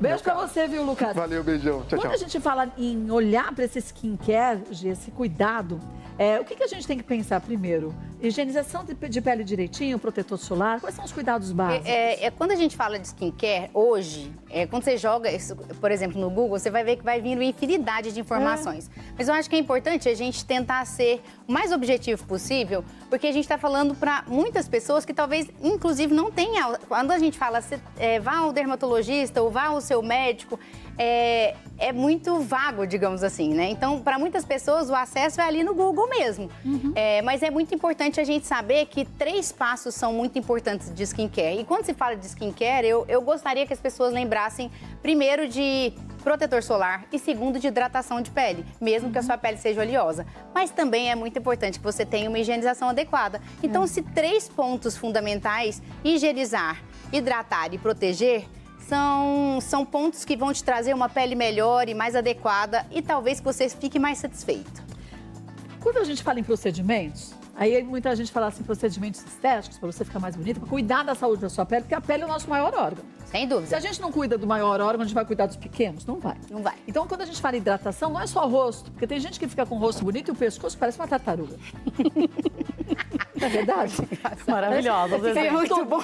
Beijo pra você, viu, Lucas? Valeu, beijão. Tchau, Quando tchau. a gente fala em olhar para esse skincare, esse cuidado, o que a gente tem que pensar primeiro? Higienização de pele direitinho, protetor solar, quais são os cuidados básicos? Quando a gente fala de skincare, hoje, quando você joga isso, por exemplo, no Google, você vai ver que vai vir uma infinidade de informações. Mas eu acho que é importante a gente tentar ser o mais objetivo possível, porque a gente está falando para muitas pessoas que talvez, inclusive, não tenham... Quando a gente fala, vá ao dermatologista ou vá ao seu médico, é muito vago, digamos assim, né? Então, para muitas pessoas, o acesso é ali no Google mesmo. Mas é muito importante a gente saber que 3 passos são muito importantes de skincare. E quando se fala de skincare, eu gostaria que as pessoas lembrassem, primeiro, de protetor solar e segundo, de hidratação de pele, mesmo que a sua pele seja oleosa. Mas também é muito importante que você tenha uma higienização adequada. Então, se 3 pontos fundamentais, higienizar, hidratar e proteger, são pontos que vão te trazer uma pele melhor e mais adequada e talvez que você fique mais satisfeito. Quando a gente fala em procedimentos, aí muita gente fala assim, procedimentos estéticos, para você ficar mais bonita, para cuidar da saúde da sua pele, porque a pele é o nosso maior órgão. Sem dúvida. Se a gente não cuida do maior órgão, a gente vai cuidar dos pequenos? Não vai. Não vai. Então, quando a gente fala em hidratação, não é só o rosto, porque tem gente que fica com o rosto bonito e o pescoço parece uma tartaruga. Não é verdade? Maravilhosa. Fica muito bom.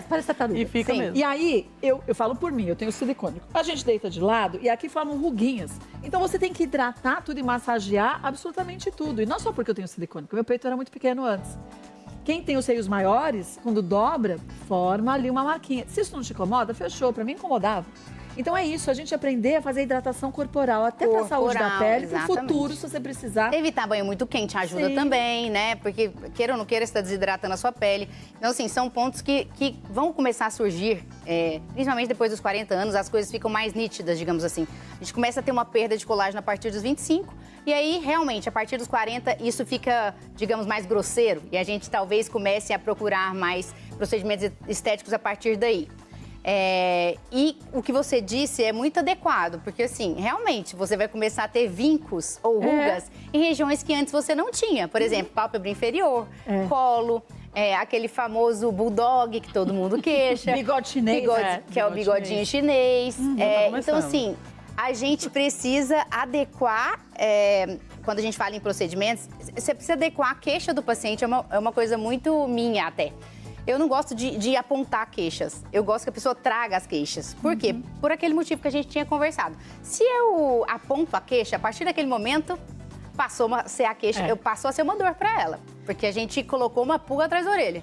Parece tartaruga. E fica mesmo. E aí, eu falo por mim, eu tenho silicônico. A gente deita de lado e aqui formam ruguinhas. Então, você tem que hidratar tudo e massagear absolutamente tudo. E não só porque eu tenho silicônico, meu peito era muito pequeno antes. Quem tem os seios maiores, quando dobra, forma ali uma marquinha. Se isso não te incomoda, fechou. Pra mim, incomodava. Então é isso, a gente aprender a fazer hidratação corporal, até pra saúde da pele, pro futuro, se você precisar. Evitar banho muito quente ajuda também, né? Porque, queira ou não queira, você está desidratando a sua pele. Então, assim, são pontos que vão começar a surgir, principalmente depois dos 40 anos, as coisas ficam mais nítidas, digamos assim. A gente começa a ter uma perda de colágeno a partir dos 25, e aí, realmente, a partir dos 40, isso fica, digamos, mais grosseiro, e a gente talvez comece a procurar mais procedimentos estéticos a partir daí. E o que você disse é muito adequado, porque assim, realmente, você vai começar a ter vincos ou rugas em regiões que antes você não tinha. Por exemplo, pálpebra inferior, colo, aquele famoso bulldog que todo mundo queixa. Bigode chinês. Que é o bigodinho chinês. Então, assim, a gente precisa adequar, quando a gente fala em procedimentos, você precisa adequar a queixa do paciente, é uma coisa muito minha até. Eu não gosto de apontar queixas. Eu gosto que a pessoa traga as queixas. Por quê? Por aquele motivo que a gente tinha conversado. Se eu aponto a queixa, a partir daquele momento, passou a ser a queixa, passou a ser uma dor para ela. Porque a gente colocou uma pulga atrás da orelha.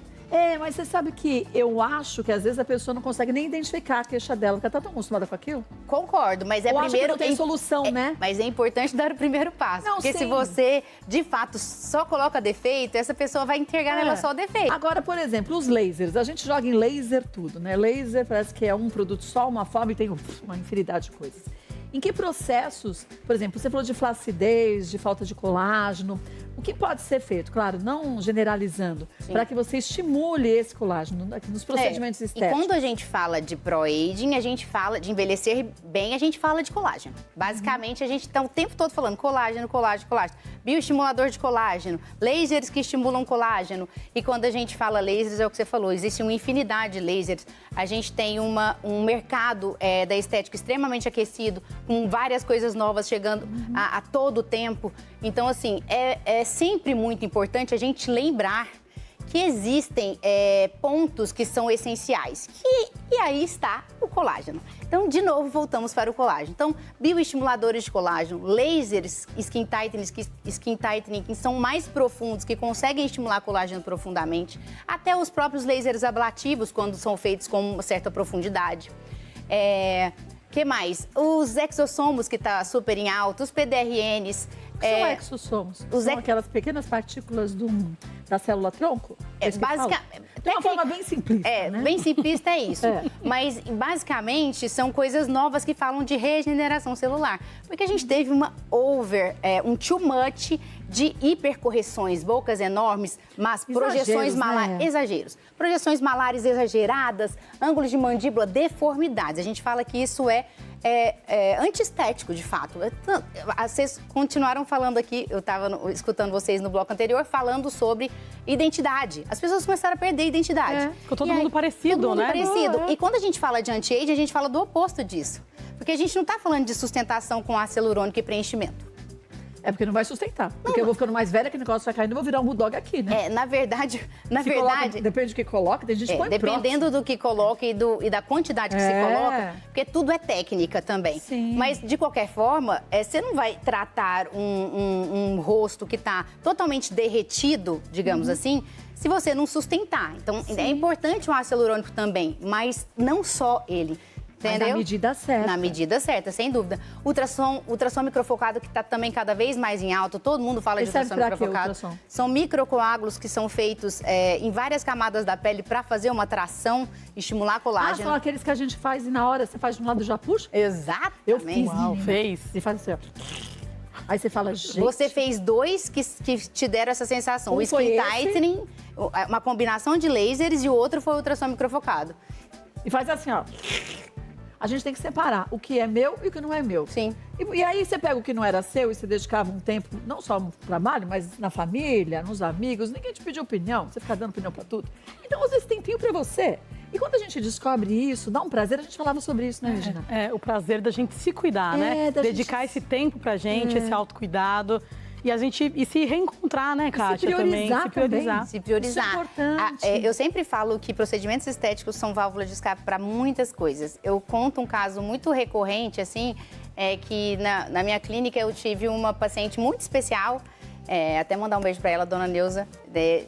Mas você sabe que eu acho que às vezes a pessoa não consegue nem identificar a queixa dela, porque ela tá tão acostumada com aquilo. Concordo, mas eu primeiro... acho que não tem solução, né? Mas é importante dar o primeiro passo. Não, porque sim. se você, de fato, só coloca defeito, essa pessoa vai enxergar nela só o defeito. Agora, por exemplo, os lasers. A gente joga em laser tudo, né? Laser parece que é um produto só, uma forma e tem uma infinidade de coisas. Em que processos, por exemplo, você falou de flacidez, de falta de colágeno, o que pode ser feito? Claro, não generalizando, para que você estimule esse colágeno nos procedimentos estéticos. E quando a gente fala de pro-aging, a gente fala de envelhecer bem, a gente fala de colágeno. Basicamente, a gente está o tempo todo falando colágeno, colágeno, colágeno. Bioestimulador de colágeno, lasers que estimulam colágeno. E quando a gente fala lasers, é o que você falou, existe uma infinidade de lasers. A gente tem um mercado da estética extremamente aquecido, com várias coisas novas chegando a todo tempo. Então, assim, é sempre muito importante a gente lembrar que existem pontos que são essenciais. E aí está o colágeno. Então, de novo, voltamos para o colágeno. Então, bioestimuladores de colágeno, lasers, skin tightening, que são mais profundos, que conseguem estimular colágeno profundamente. Até os próprios lasers ablativos, quando são feitos com uma certa profundidade. Que mais? Os exossomos, que está super em alta, os PDRNs. O que são exossomos? São aquelas pequenas partículas da célula-tronco? De uma forma bem simplista, né? Bem simplista é isso. Mas, basicamente, são coisas novas que falam de regeneração celular. Porque a gente teve um too much de hipercorreções, bocas enormes, mas projeções malares, exageros. Projeções malares exageradas, ângulos de mandíbula, deformidades. A gente fala que isso é antiestético, de fato. Vocês continuaram falando aqui, eu estava escutando vocês no bloco anterior, falando sobre identidade. As pessoas começaram a perder a identidade. Ficou todo mundo parecido, todo mundo né? parecido. E quando a gente fala de anti-age, a gente fala do oposto disso. Porque a gente não tá falando de sustentação com ácido hialurônico e preenchimento. É porque não vai sustentar. Porque eu vou ficando mais velha, que o negócio vai caindo, eu vou virar um bulldog aqui, né? Na verdade... Depende do que coloca, tem gente que põe dependendo do que coloca e da quantidade que se coloca, porque tudo é técnica também. Sim. Mas, de qualquer forma, você não vai tratar um rosto que está totalmente derretido, digamos assim, se você não sustentar. Então, é importante o ácido hialurônico também, mas não só ele. Mas Entendeu? na medida certa. Na medida certa, sem dúvida. Ultrassom microfocado, que está também cada vez mais em alta. Todo mundo fala de ultrassom microfocado. Ultrassom? São microcoágulos que são feitos em várias camadas da pele para fazer uma tração, estimular colágeno. São aqueles que a gente faz e na hora você faz de um lado e já puxa? Exatamente. Eu fiz. Uau, fez. E faz assim, ó. Aí você fala, gente... Você fez 2 que te deram essa sensação. O foi Skin esse. Tightening, uma combinação de lasers, e o outro foi o ultrassom microfocado. E faz assim, ó. A gente tem que separar o que é meu e o que não é meu. Sim. E aí você pega o que não era seu e você dedicava um tempo, não só no trabalho, mas na família, nos amigos. Ninguém te pediu opinião, você fica dando opinião pra tudo. Então, usa esse tempinho pra você. E quando a gente descobre isso, dá um prazer, a gente falava sobre isso, né, Regina? O prazer da gente se cuidar, né? da Dedicar gente... esse tempo pra gente, esse autocuidado. E se reencontrar, né, Kátia? Também. Se priorizar. Se priorizar. Isso é importante. Eu sempre falo que procedimentos estéticos são válvulas de escape para muitas coisas. Eu conto um caso muito recorrente, assim, que na minha clínica eu tive uma paciente muito especial. Até mandar um beijo para ela, dona Neuza.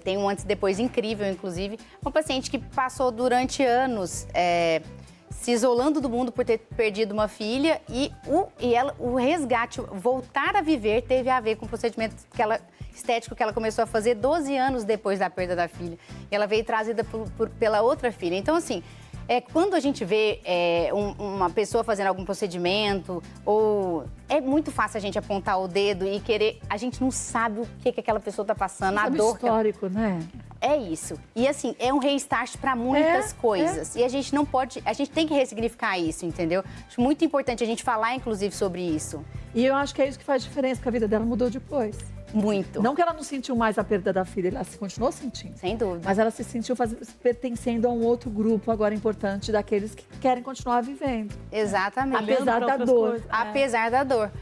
Tem um antes e depois incrível, inclusive. Uma paciente que passou durante anos se isolando do mundo por ter perdido uma filha e o resgate, voltar a viver, teve a ver com o procedimento estético que ela começou a fazer 12 anos depois da perda da filha. E ela veio trazida pela outra filha. Então, assim, quando a gente vê uma pessoa fazendo algum procedimento, é muito fácil a gente apontar o dedo e querer... A gente não sabe o que aquela pessoa está passando, a dor. Histórico, né? É isso. E assim, é um restart para muitas coisas. E a gente não pode... A gente tem que ressignificar isso, entendeu? Acho muito importante a gente falar, inclusive, sobre isso. E eu acho que é isso que faz diferença, porque a vida dela mudou depois. Muito. Não que ela não sentiu mais a perda da filha, ela continuou sentindo. Sem dúvida. Mas ela se sentiu pertencendo a um outro grupo agora importante, daqueles que querem continuar vivendo. Exatamente. Apesar da dor. Apesar da dor.